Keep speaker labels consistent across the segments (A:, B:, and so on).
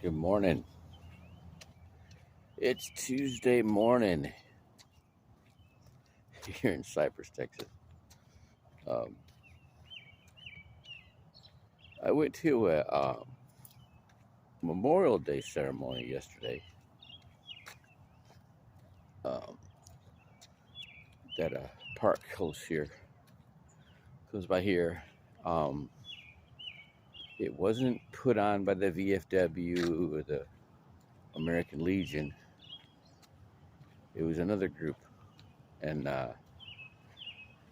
A: Good morning. It's Tuesday morning here in Cypress, Texas. Um, I went to a Memorial Day ceremony yesterday um, at a park close by here. Um, it wasn't put on by the VFW or the American Legion. It was another group, and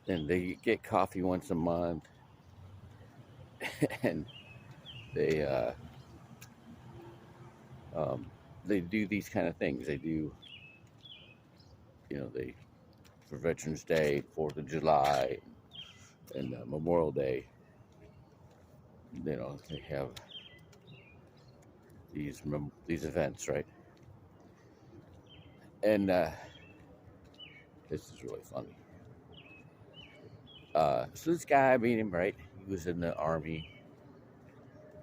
A: they get coffee once a month, and they uh, um, they do these kind of things. They do, they for Veterans Day, 4th of July, and Memorial Day. They have these events, right? And this is really funny. So this guy, I meet him, right? He was in the Army.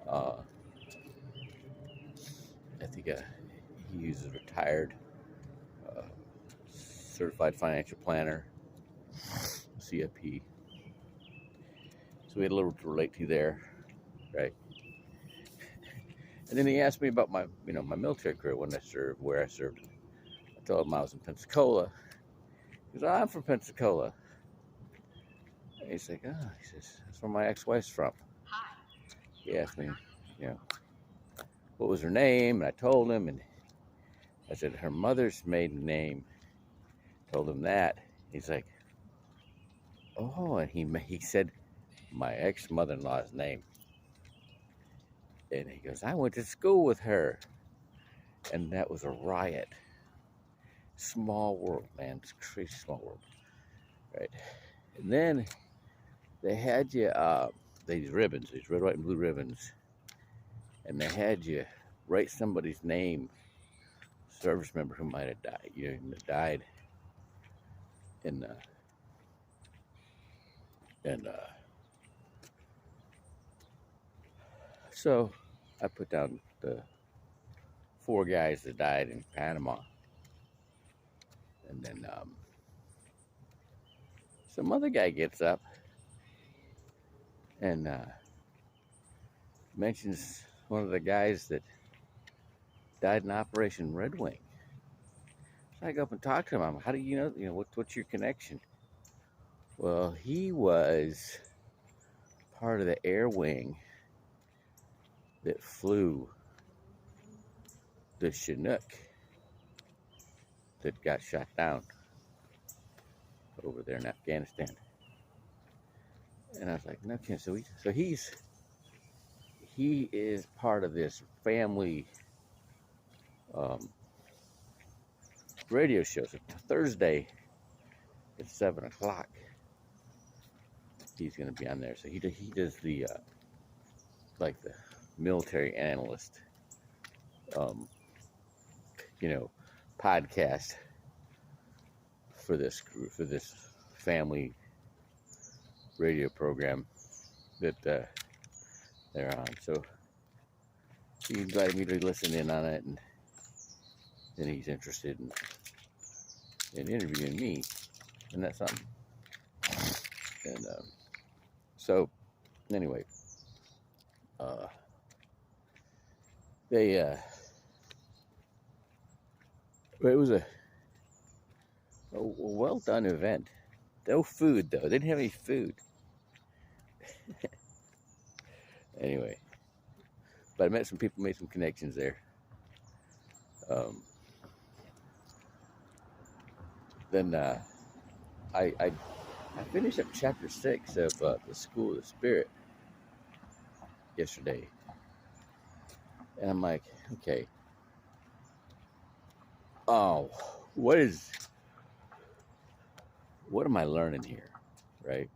A: Uh, I think he was a retired uh, certified financial planner, CFP. So we had a little to relate to there, right? And then he asked me about my military career when I served, where I served. I told him I was in Pensacola. He goes, I'm from Pensacola. And he's like, he says, that's where my ex-wife's from. He asked me, you know, what was her name? And I told him, and I said, her mother's maiden name. Told him that. He's like, oh, and he said my ex-mother-in-law's name. And he goes, I went to school with her. And that was a riot. Small world, man. It's a crazy small world. Right. And then they had you, these ribbons, these red, white, and blue ribbons. And they had you write somebody's name, service member who might have died, and so I put down the 4 guys that died in Panama, and then some other guy gets up and mentions one of the guys that died in Operation Red Wing. So I go up and talk to him. How do you know? What's your connection? Well, he was part of the air wing that flew the Chinook that got shot down over there in Afghanistan. And I was like, no kidding. So he is part of this family radio show. So Thursday at 7:00, he's going to be on there. So he does the like the military analyst, podcast for this family radio program that they're on. So he invited me to listen in on it, and then he's interested in interviewing me, and that's something. And so anyway, it was a well done event. No food though. They didn't have any food. Anyway, but I met some people, made some connections there. Then I finished up chapter 6 of the School of the Spirit yesterday, and I'm like, okay, what am I learning here, right?